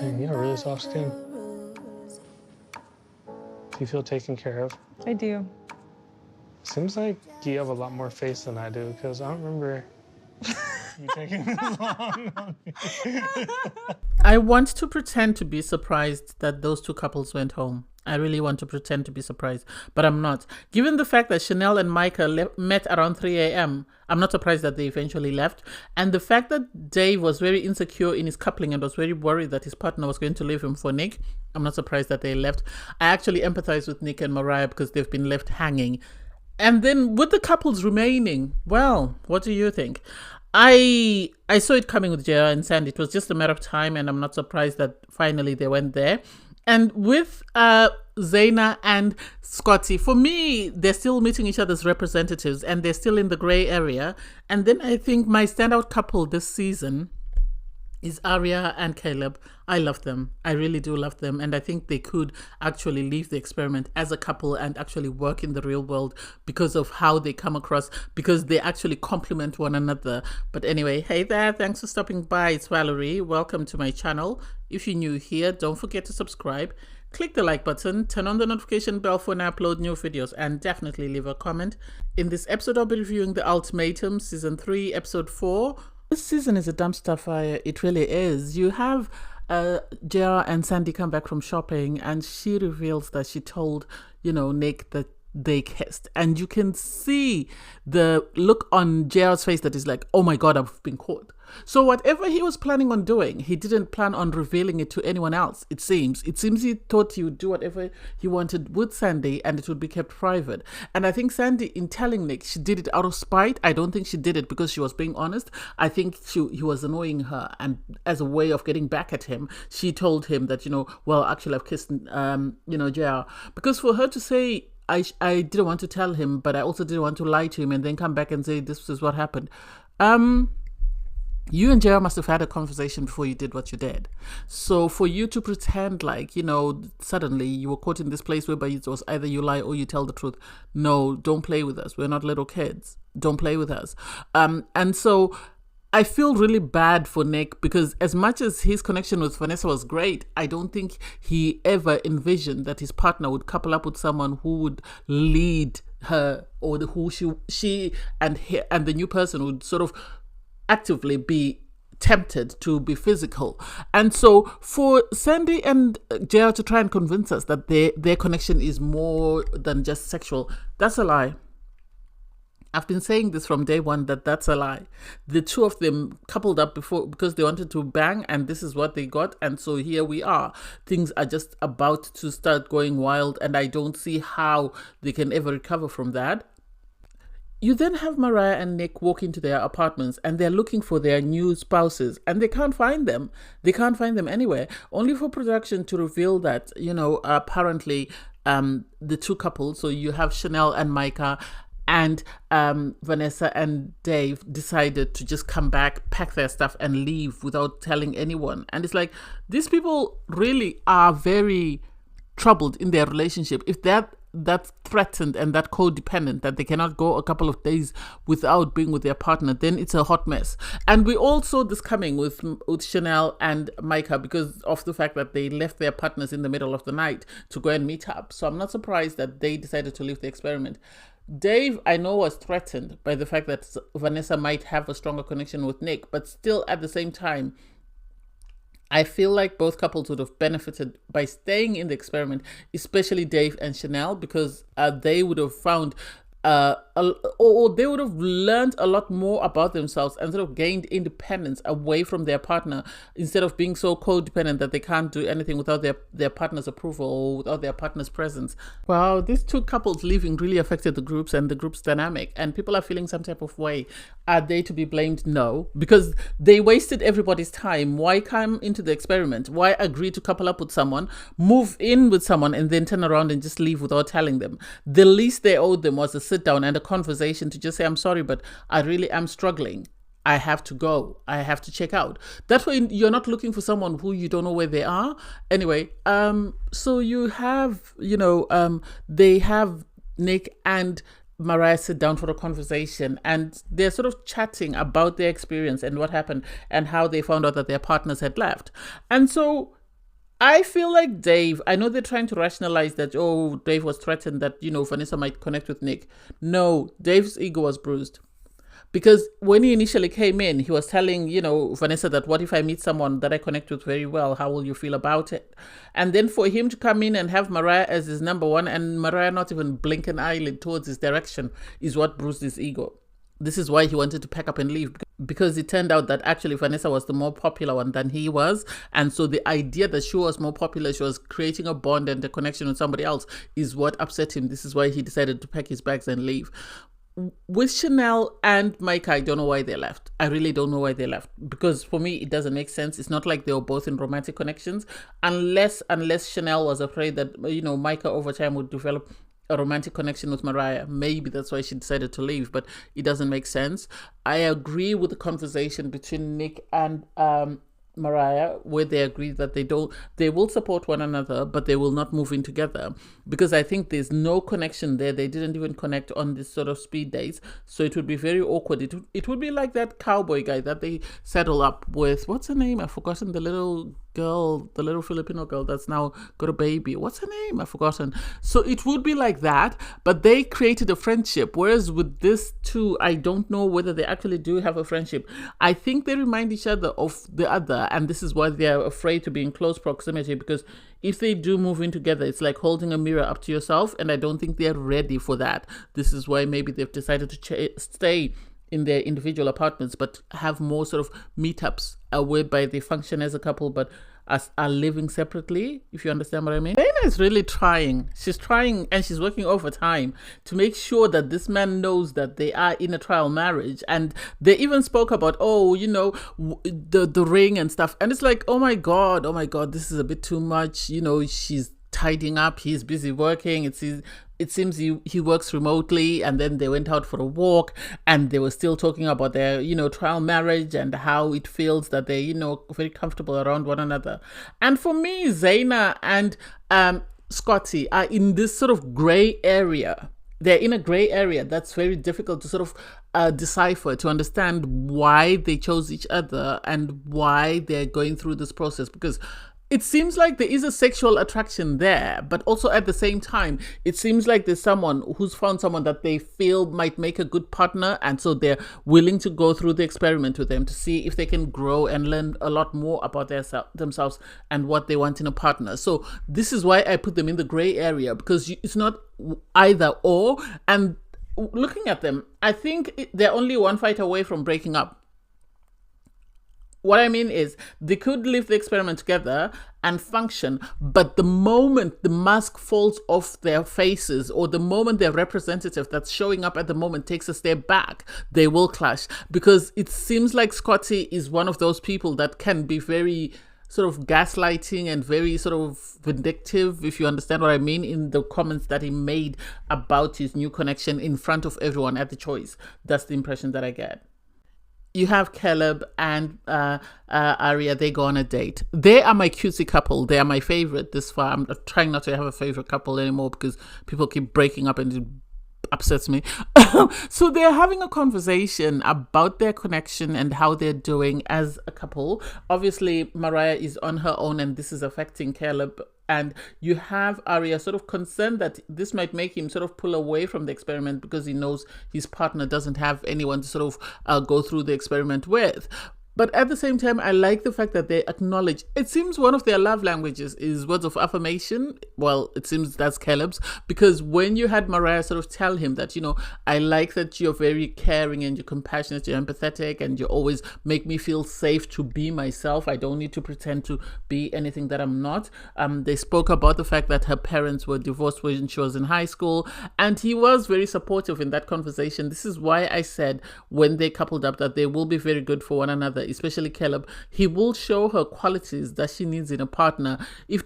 Man, you have really soft skin. Do you feel taken care of? I do. Seems like you have a lot more face than I do, because I don't remember you taking this long on me. I want to pretend to be surprised that those two couples went home. I really want to pretend to be surprised, but I'm not. Given the fact that Chanel and Micah met around 3 a.m., I'm not surprised that they eventually left. And the fact that Dave was very insecure in his coupling and was very worried that his partner was going to leave him for Nick, I'm not surprised that they left. I actually empathize with Nick and Mariah because they've been left hanging. And then with the couples remaining, well, what do you think? I saw it coming with JR and Sandy. It was just a matter of time, and I'm not surprised that finally they went there. And with Zaina and Scotty, for me, they're still meeting each other's representatives, and they're still in the gray area. And then I think my standout couple this season is Aria and Caleb. I love them. I really do love them. And I think they could actually leave the experiment as a couple and actually work in the real world because of how they come across, because they actually complement one another. But anyway, hey there. Thanks for stopping by. It's Valerie. Welcome to my channel. If you're new here, don't forget to subscribe. Click the like button, turn on the notification bell for when I upload new videos, and definitely leave a comment. In this episode, I'll be reviewing The Ultimatum, Season 3, Episode 4. This season is a dumpster fire. It really is. You have JR and Sandy come back from shopping, and she reveals that she told, Nick that they kissed. And you can see the look on JR's face that is like, oh my God, I've been caught. So whatever he was planning on doing, he didn't plan on revealing it to anyone else, it seems. It seems he thought he would do whatever he wanted with Sandy and it would be kept private. And I think Sandy, in telling Nick, she did it out of spite. I don't think she did it because she was being honest. I think he was annoying her. And as a way of getting back at him, she told him that, well, actually I've kissed, JR. Because for her to say, I didn't want to tell him, but I also didn't want to lie to him and then come back and say this is what happened. You and JR must have had a conversation before you did what you did. So for you to pretend like, suddenly you were caught in this place whereby it was either you lie or you tell the truth. No, don't play with us. We're not little kids. Don't play with us. And so I feel really bad for Nick because as much as his connection with Vanessa was great, I don't think he ever envisioned that his partner would couple up with someone who would lead her, or who she and the new person would sort of actively be tempted to be physical. And so for Sandy and JR to try and convince us that their connection is more than just sexual, that's a lie. I've been saying this from day one, that's a lie. The two of them coupled up before because they wanted to bang, and this is what they got. And so here we are. Things are just about to start going wild, and I don't see how they can ever recover from that. You then have Mariah and Nick walk into their apartments and they're looking for their new spouses and they can't find them. They can't find them anywhere, only for production to reveal that, apparently the two couples, so you have Chanel and Micah and Vanessa and Dave, decided to just come back, pack their stuff and leave without telling anyone. And it's like, these people really are very troubled in their relationship. If that's threatened and that codependent that they cannot go a couple of days without being with their partner, then it's a hot mess. And we all saw this coming with Chanel and Micah because of the fact that they left their partners in the middle of the night to go and meet up. So I'm not surprised that they decided to leave the experiment. Dave, I know, was threatened by the fact that Vanessa might have a stronger connection with Nick, but still at the same time, I feel like both couples would have benefited by staying in the experiment, especially Dave and Chanel, because they would have found or they would have learned a lot more about themselves and sort of gained independence away from their partner instead of being so codependent that they can't do anything without their partner's approval or without their partner's presence. Wow, these two couples leaving really affected the groups and the group's dynamic, and people are feeling some type of way. Are they to be blamed? No, because they wasted everybody's time. Why come into the experiment? Why agree to couple up with someone, move in with someone, and then turn around and just leave without telling them? The least they owed them was a sit down and a conversation to just say, I'm sorry, but I really am struggling. I have to go. I have to check out. That way you're not looking for someone who you don't know where they are. Anyway, so you have, they have Nick and Mariah sit down for a conversation and they're sort of chatting about their experience and what happened and how they found out that their partners had left. And so I feel like Dave, I know they're trying to rationalize that, oh, Dave was threatened that, Vanessa might connect with Nick. No, Dave's ego was bruised. Because when he initially came in, he was telling, Vanessa that what if I meet someone that I connect with very well? How will you feel about it? And then for him to come in and have Mariah as his number one and Mariah not even blink an eyelid towards his direction is what bruised his ego. This is why he wanted to pack up and leave, because it turned out that actually Vanessa was the more popular one than he was. And so the idea that she was more popular, she was creating a bond and a connection with somebody else is what upset him. This is why he decided to pack his bags and leave. With Chanel and Micah, I don't know why they left. I really don't know why they left, because for me, it doesn't make sense. It's not like they were both in romantic connections, unless Chanel was afraid that, Micah over time would develop a romantic connection with Mariah. Maybe that's why she decided to leave, but it doesn't make sense. I agree with the conversation between Nick and Mariah, where they agreed that they will support one another, but they will not move in together, because I think there's no connection there. They didn't even connect on this sort of speed dates, so it would be very awkward. It would be like that cowboy guy that they settle up with. What's her name? I've forgotten. The little girl, the little Filipino girl that's now got a baby. What's her name? I've forgotten. So it would be like that, but they created a friendship, whereas with this two, I don't know whether they actually do have a friendship. I think they remind each other of the other, and this is why they're afraid to be in close proximity, because if they do move in together, it's like holding a mirror up to yourself, and I don't think they're ready for that. This is why maybe they've decided to stay in their individual apartments, but have more sort of meetups whereby they function as a couple, but are living separately, if you understand what I mean. Dana is really trying. She's trying, and she's working overtime to make sure that this man knows that they are in a trial marriage. And they even spoke about, the ring and stuff. And it's like, oh my God, this is a bit too much. She's tidying up, he's busy working. It seems he works remotely, and then they went out for a walk and they were still talking about their, trial marriage and how it feels that they, very comfortable around one another. And for me, Zaina and Scotty are in this sort of gray area. They're in a gray area that's very difficult to sort of decipher, to understand why they chose each other and why they're going through this process, because it seems like there is a sexual attraction there, but also at the same time, it seems like there's someone who's found someone that they feel might make a good partner, and so they're willing to go through the experiment with them to see if they can grow and learn a lot more about themselves and what they want in a partner. So this is why I put them in the gray area, because it's not either or. And looking at them, I think they're only one fight away from breaking up. What I mean is, they could live the experiment together and function, but the moment the mask falls off their faces, or the moment their representative that's showing up at the moment takes a step back, they will clash. Because it seems like Scotty is one of those people that can be very sort of gaslighting and very sort of vindictive, if you understand what I mean, in the comments that he made about his new connection in front of everyone at the choice. That's the impression that I get. You have Caleb and Aria. They go on a date. They are my cutesy couple. They are my favorite this far. I'm trying not to have a favorite couple anymore because people keep breaking up and it upsets me. So they're having a conversation about their connection and how they're doing as a couple. Obviously, Mariah is on her own and this is affecting Caleb. And you have Aria sort of concerned that this might make him sort of pull away from the experiment because he knows his partner doesn't have anyone to sort of go through the experiment with. But at the same time, I like the fact that they acknowledge, it seems one of their love languages is words of affirmation. Well, it seems that's Caleb's, because when you had Mariah sort of tell him that, I like that you're very caring and you're compassionate, you're empathetic, and you always make me feel safe to be myself. I don't need to pretend to be anything that I'm not. They spoke about the fact that her parents were divorced when she was in high school, and he was very supportive in that conversation. This is why I said when they coupled up that they will be very good for one another, especially Caleb. He will show her qualities that she needs in a partner. If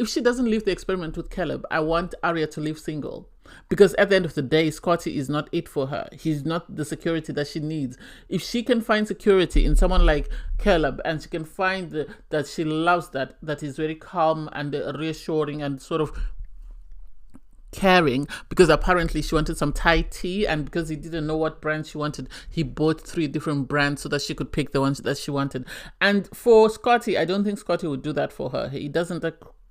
she doesn't leave the experiment with Caleb, I want Aria to live single. Because at the end of the day, Scotty is not it for her. He's not the security that she needs. If she can find security in someone like Caleb, and she can find that she loves that is very calm and reassuring and sort of caring, because apparently she wanted some Thai tea, and because he didn't know what brand she wanted, he bought 3 different brands so that she could pick the ones that she wanted. And for Scotty, I don't think Scotty would do that for her. He doesn't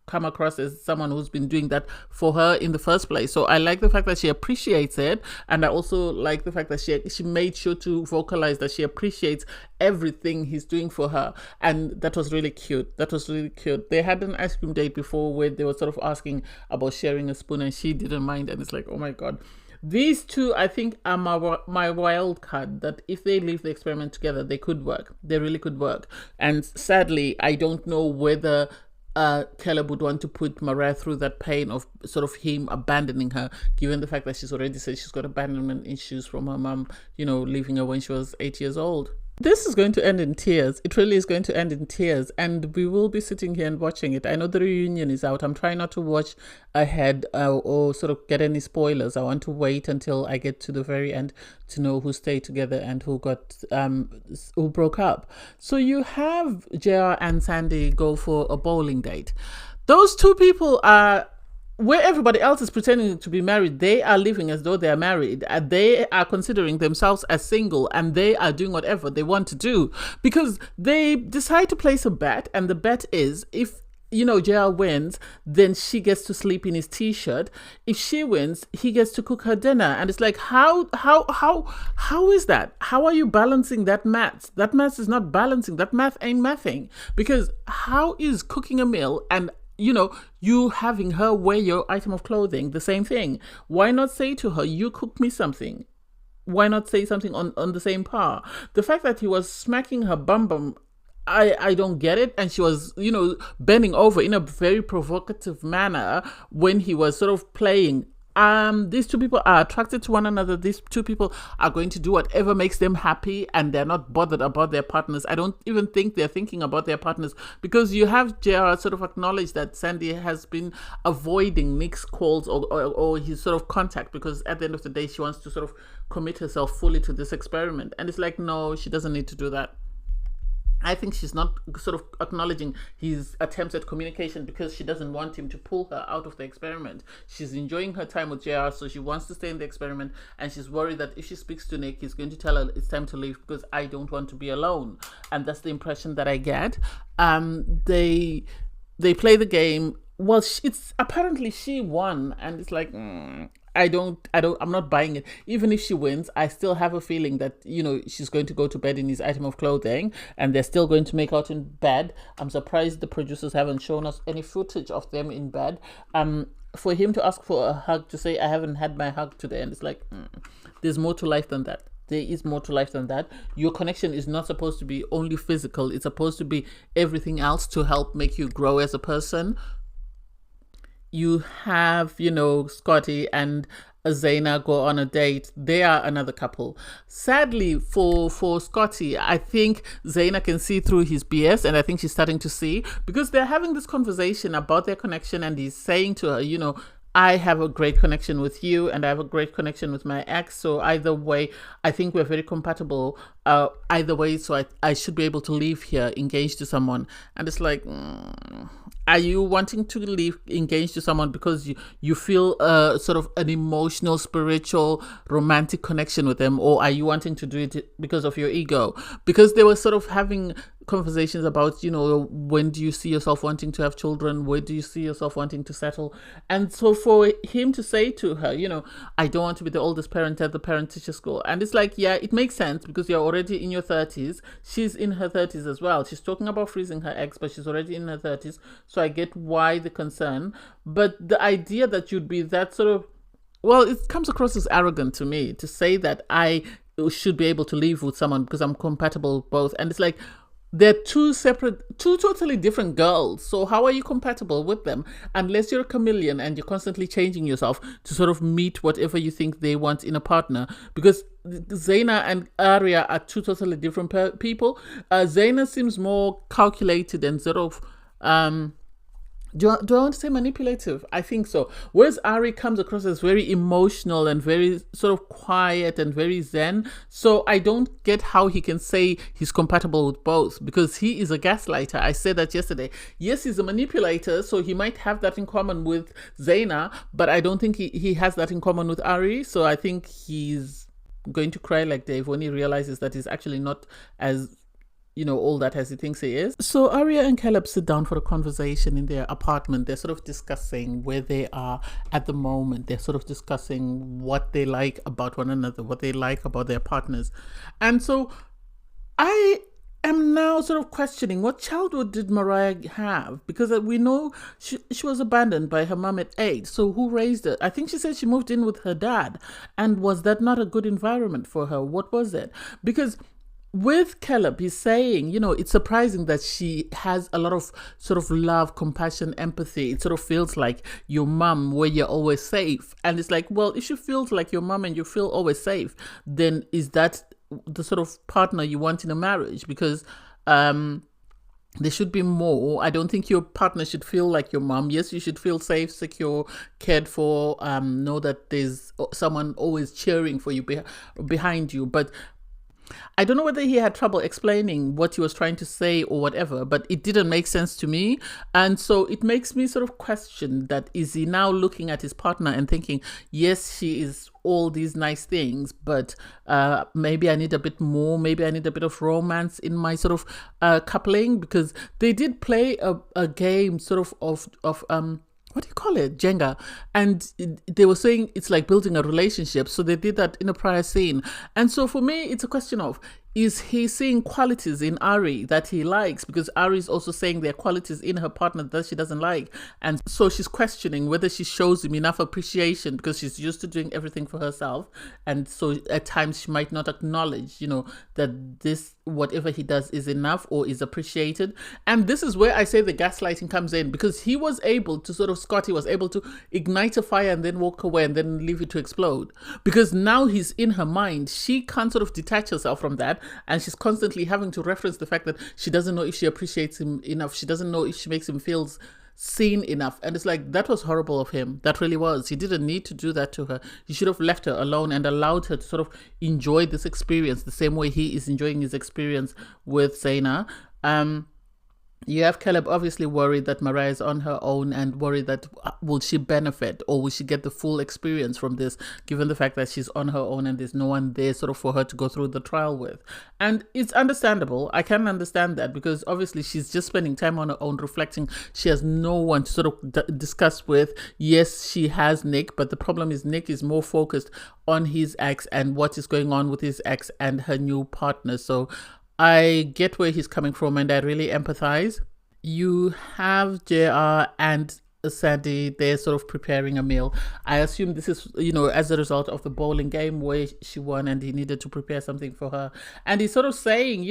come across as someone who's been doing that for her in the first place. So I like the fact that she appreciates it, and I also like the fact that she made sure to vocalize that she appreciates everything he's doing for her, and that was really cute. That was really cute. They had an ice cream date before where they were sort of asking about sharing a spoon, and she didn't mind, and it's like, oh my god. These two, I think, are my wild card, that if they leave the experiment together, they could work. They really could work. And sadly, I don't know whether Caleb would want to put Mariah through that pain of sort of him abandoning her, given the fact that she's already said she's got abandonment issues from her mom, leaving her when she was 8 years old. This is going to end in tears. It really is going to end in tears, and we will be sitting here and watching it. I know the reunion is out. I'm trying not to watch ahead or sort of get any spoilers. I want to wait until I get to the very end to know who stayed together and who broke up. So you have JR and Sandy go for a bowling date. Those two people are, where everybody else is pretending to be married, they are living as though they are married. And they are considering themselves as single, and they are doing whatever they want to do because they decide to place a bet. And the bet is, if JR wins, then she gets to sleep in his t-shirt. If she wins, he gets to cook her dinner. And it's like, how is that? How are you balancing that math? That math is not balancing. That math ain't mathing. Because how is cooking a meal and you having her wear your item of clothing the same thing? Why not say to her, you cook me something? Why not say something on the same par? The fact that he was smacking her bum, I don't get it. And she was, bending over in a very provocative manner when he was sort of playing. These two people are attracted to one another. These two people are going to do whatever makes them happy, and they're not bothered about their partners. I don't even think they're thinking about their partners, because you have JR sort of acknowledge that Sandy has been avoiding Nick's calls or his sort of contact, because at the end of the day, she wants to sort of commit herself fully to this experiment. And it's like, no, she doesn't need to do that. I think she's not sort of acknowledging his attempts at communication because she doesn't want him to pull her out of the experiment. She's enjoying her time with JR, so she wants to stay in the experiment, and she's worried that if she speaks to Nick, he's going to tell her it's time to leave because I don't want to be alone. And that's the impression that I get. They play the game. Well, it's apparently she won, and it's like, I'm not buying it. Even if she wins, I still have a feeling that, she's going to go to bed in his item of clothing and they're still going to make out in bed. I'm surprised the producers haven't shown us any footage of them in bed. For him to ask for a hug, to say, I haven't had my hug today. And it's like, there's more to life than that. There is more to life than that. Your connection is not supposed to be only physical. It's supposed to be everything else to help make you grow as a person. You have, Scotty and Zaina go on a date. They are another couple. Sadly for Scotty, I think Zaina can see through his BS, and I think she's starting to see, because they're having this conversation about their connection, and he's saying to her, I have a great connection with you and I have a great connection with my ex. So either way, I think we're very compatible. Either way, so I should be able to leave here engaged to someone. And it's like, are you wanting to leave engaged to someone because you feel sort of an emotional, spiritual, romantic connection with them? Or are you wanting to do it because of your ego? Because they were sort of having conversations about, when do you see yourself wanting to have children? Where do you see yourself wanting to settle? And so for him to say to her, I don't want to be the oldest parent at the parent-teacher school. And it's like, yeah, it makes sense because you're already in your 30s. She's in her 30s as well. She's talking about freezing her eggs, but she's already in her 30s. So I get why the concern. But the idea that you'd be that sort of, well, it comes across as arrogant to me to say that I should be able to live with someone because I'm compatible both. And it's like, they're two totally different girls. So how are you compatible with them? Unless you're a chameleon and you're constantly changing yourself to sort of meet whatever you think they want in a partner. Because Zaina and Arya are two totally different people. Zaina seems more calculated and sort of Do I want to say manipulative? I think so. Whereas Ari comes across as very emotional and very sort of quiet and very zen. So I don't get how he can say he's compatible with both, because he is a gaslighter. I said that yesterday. Yes, he's a manipulator, so he might have that in common with Zaina, but I don't think he has that in common with Ari. So I think he's going to cry like Dave when he realizes that he's actually not as all that as he thinks he is. So Arya and Caleb sit down for a conversation in their apartment. They're sort of discussing where they are at the moment. They're sort of discussing what they like about one another, what they like about their partners. And so I am now sort of questioning, what childhood did Mariah have? Because we know she was abandoned by her mom at 8. So who raised her? I think she said she moved in with her dad. And was that not a good environment for her? What was it? Because with Caleb, he's saying, it's surprising that she has a lot of sort of love, compassion, empathy. It sort of feels like your mom, where you're always safe. And it's like, well, if she feels like your mom and you feel always safe, then is that the sort of partner you want in a marriage? Because there should be more. I don't think your partner should feel like your mom. Yes, you should feel safe, secure, cared for, know that there's someone always cheering for you behind you. But I don't know whether he had trouble explaining what he was trying to say or whatever, but it didn't make sense to me. And so it makes me sort of question that, is he now looking at his partner and thinking, yes, she is all these nice things, but maybe I need a bit more, maybe I need a bit of romance in my sort of coupling? Because they did play a game sort of what do you call it? Jenga. And they were saying it's like building a relationship. So they did that in a prior scene. And so for me, it's a question of, is he seeing qualities in Ari that he likes? Because Ari is also saying there are qualities in her partner that she doesn't like. And so she's questioning whether she shows him enough appreciation, because she's used to doing everything for herself. And so at times she might not acknowledge, that this, whatever he does is enough or is appreciated. And this is where I say the gaslighting comes in, because he was able to Scotty was able to ignite a fire and then walk away and then leave it to explode. Because now he's in her mind. She can't sort of detach herself from that. And she's constantly having to reference the fact that she doesn't know if she appreciates him enough. She doesn't know if she makes him feel seen enough. And it's like, that was horrible of him. That really was. He didn't need to do that to her. He should have left her alone and allowed her to sort of enjoy this experience the same way he is enjoying his experience with Zaina. You have Caleb obviously worried that Mariah is on her own and worried that will she benefit or will she get the full experience from this, given the fact that she's on her own and there's no one there sort of for her to go through the trial with. And it's understandable. I can understand that, because obviously she's just spending time on her own, reflecting. She has no one to sort of discuss with. Yes, she has Nick, but the problem is Nick is more focused on his ex and what is going on with his ex and her new partner. So I get where he's coming from and I really empathize. You have JR and Sandy, they're sort of preparing a meal. I assume this is, as a result of the bowling game where she won and he needed to prepare something for her. And he's sort of saying,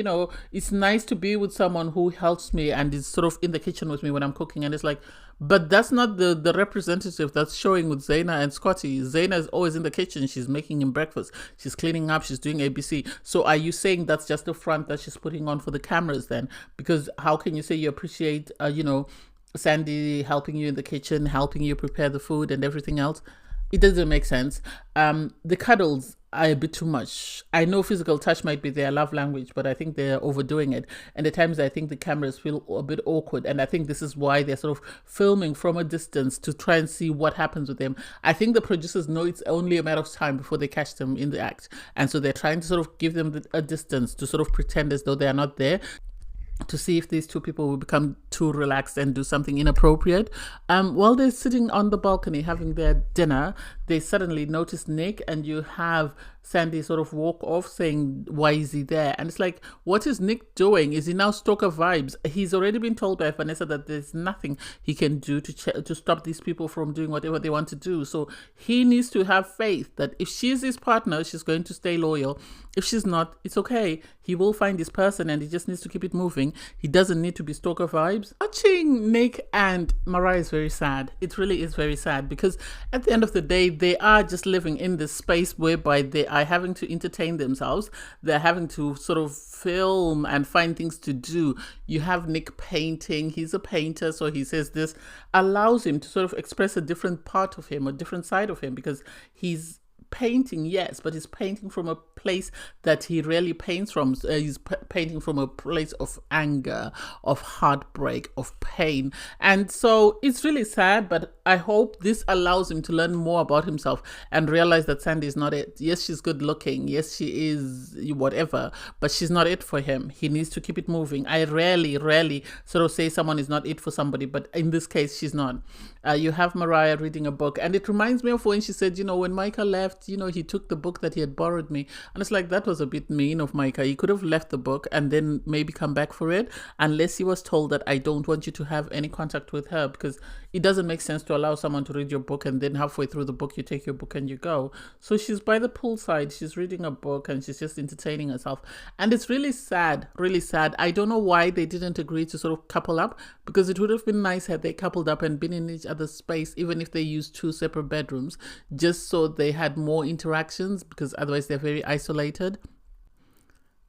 it's nice to be with someone who helps me and is sort of in the kitchen with me when I'm cooking. And it's like, but that's not the representative that's showing with Zaina and Scotty. Zaina is always in the kitchen. She's making him breakfast. She's cleaning up. She's doing ABC. So are you saying that's just the front that she's putting on for the cameras then? Because how can you say you appreciate, Sandy helping you in the kitchen, helping you prepare the food and everything else? It doesn't make sense. The cuddles are a bit too much. I know physical touch might be their love language, but I think they're overdoing it. And at times I think the cameras feel a bit awkward. And I think this is why they're sort of filming from a distance to try and see what happens with them. I think the producers know it's only a matter of time before they catch them in the act. And so they're trying to sort of give them a distance to sort of pretend as though they are not there, to see if these two people will become too relaxed and do something inappropriate. While they're sitting on the balcony having their dinner, they suddenly notice Nick, and you have Sandy sort of walk off saying, why is he there? And it's like, what is Nick doing? Is he now stalker vibes? He's already been told by Vanessa that there's nothing he can do to stop these people from doing whatever they want to do. So he needs to have faith that if she's his partner, she's going to stay loyal. If she's not, it's okay. He will find this person and he just needs to keep it moving. He doesn't need to be stalker vibes. Watching Nick and Mariah is very sad. It really is very sad, because at the end of the day, they are just living in this space whereby they are having to entertain themselves. They're having to sort of film and find things to do. You have Nick painting. He's a painter, so he says this allows him to sort of express a different part of him, a different side of him, because he's painting, yes, but he's painting from a place that he rarely paints from. He's painting from a place of anger, of heartbreak, of pain. And so it's really sad, but I hope this allows him to learn more about himself and realize that Sandy is not it. Yes, she's good looking. Yes, she is whatever, but she's not it for him. He needs to keep it moving. I rarely sort of say someone is not it for somebody, but in this case, she's not. You have Mariah reading a book, and it reminds me of when she said, when Micah left, he took the book that he had borrowed me. And it's like, that was a bit mean of Micah. He could have left the book and then maybe come back for it, unless he was told that I don't want you to have any contact with her, because it doesn't make sense to allow someone to read your book and then halfway through the book you take your book and you go. So she's by the poolside, she's reading a book and she's just entertaining herself. And it's really sad, really sad. I don't know why they didn't agree to sort of couple up, because it would have been nice had they coupled up and been in each other's space, even if they used 2 separate bedrooms, just so they had more interactions, because otherwise they're very isolated.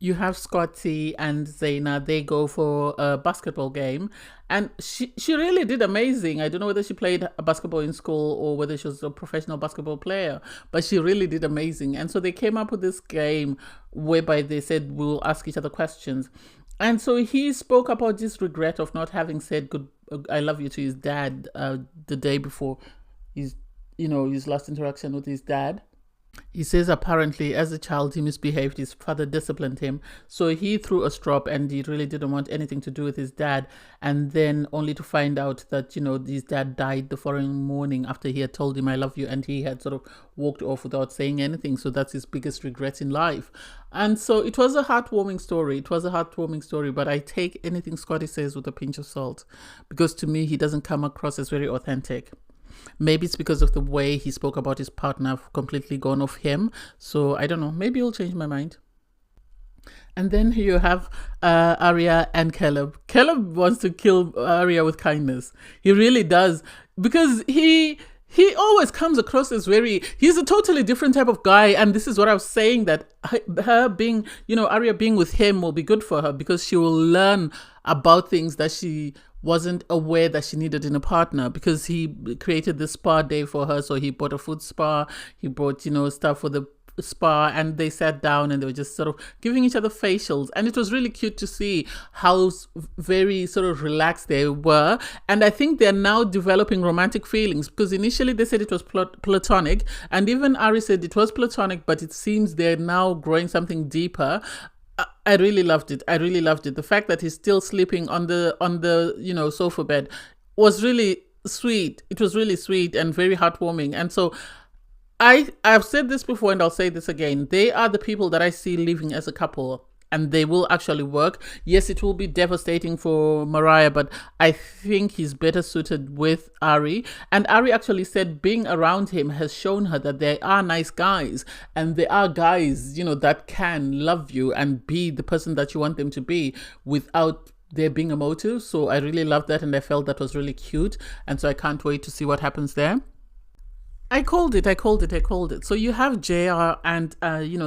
You have Scotty and Zaina. They go for a basketball game, and she really did amazing. I don't know whether she played a basketball in school or whether she was a professional basketball player, but she really did amazing. And so they came up with this game whereby they said we'll ask each other questions. And so he spoke about this regret of not having said I love you to his dad the day before his last interaction with his dad. He says apparently as a child he misbehaved, his father disciplined him, so he threw a strop and he really didn't want anything to do with his dad, and then only to find out that his dad died the following morning after he had told him I love you, and he had sort of walked off without saying anything. So that's his biggest regret in life. And so it was a heartwarming story, but I take anything Scotty says with a pinch of salt, because to me he doesn't come across as very authentic. Maybe it's because of the way he spoke about his partner completely gone off him. So I don't know. Maybe he'll change my mind. And then you have Arya and Caleb. Caleb wants to kill Arya with kindness. He really does. Because he always comes across as he's a totally different type of guy. And this is what I was saying, that her being, Arya being with him will be good for her, because she will learn about things that she wasn't aware that she needed in a partner, because he created this spa day for her. So he bought a food spa, he bought, stuff for the spa, and they sat down and they were just sort of giving each other facials, and it was really cute to see how very sort of relaxed they were. And I think they're now developing romantic feelings, because initially they said it was platonic, and even Ari said it was platonic, but it seems they're now growing something deeper. I really loved it. The fact that he's still sleeping on the sofa bed was really sweet. It was really sweet and very heartwarming. And so I've said this before and I'll say this again. They are the people that I see living as a couple, and they will actually work. Yes, it will be devastating for Mariah, but I think he's better suited with Ari. And Ari actually said being around him has shown her that there are nice guys, and there are guys, that can love you and be the person that you want them to be without there being a motive. So I really loved that, and I felt that was really cute. And so I can't wait to see what happens there. I called it. So you have JR and,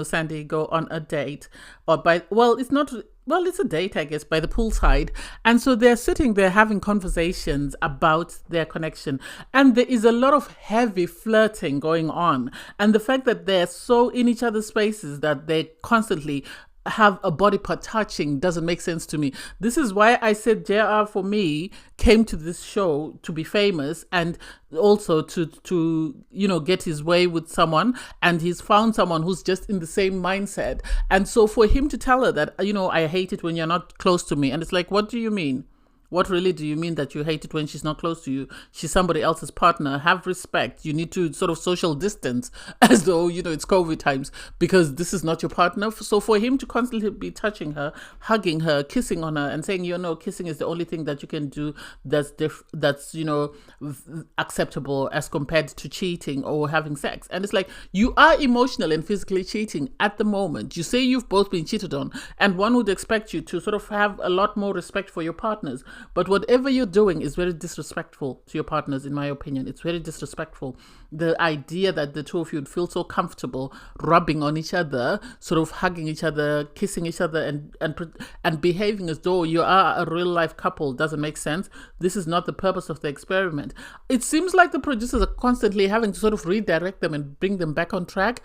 Sandy go on a date, it's a date, I guess, by the poolside. And so they're sitting there having conversations about their connection. And there is a lot of heavy flirting going on. And the fact that they're so in each other's spaces that they constantly have a body part touching doesn't make sense to me. This is why I said JR for me came to this show to be famous, and also to get his way with someone, and he's found someone who's just in the same mindset. And so for him to tell her that I hate it when you're not close to me, and it's like, what do you mean? What really do you mean that you hate it when she's not close to you? She's somebody else's partner. Have respect. You need to sort of social distance as though, it's COVID times, because this is not your partner. So for him to constantly be touching her, hugging her, kissing on her, and saying, kissing is the only thing that you can do that's acceptable as compared to cheating or having sex. And it's like, you are emotional and physically cheating at the moment. You say you've both been cheated on, and one would expect you to sort of have a lot more respect for your partners. But whatever you're doing is very disrespectful to your partners, in my opinion. It's very disrespectful. The idea that the two of you would feel so comfortable rubbing on each other, sort of hugging each other, kissing each other, and behaving as though you are a real life couple doesn't make sense. This is not the purpose of the experiment. It seems like the producers are constantly having to sort of redirect them and bring them back on track.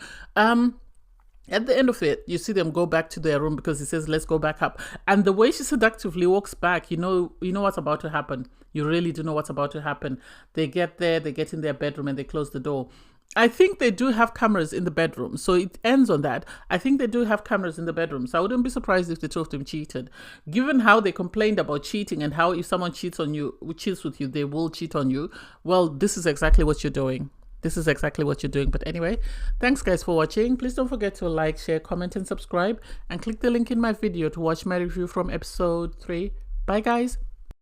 At the end of it, you see them go back to their room because he says, let's go back up. And the way she seductively walks back, you know what's about to happen. You really do know what's about to happen. They get there, they get in their bedroom and they close the door. I think they do have cameras in the bedroom. So it ends on that. I think they do have cameras in the bedroom. So I wouldn't be surprised if the two of them cheated. Given how they complained about cheating and how if someone cheats with you, they will cheat on you. Well, this is exactly what you're doing. This is exactly what you're doing. But anyway, thanks guys for watching. Please don't forget to like, share, comment, and subscribe. And click the link in my video to watch my review from episode 3. Bye guys.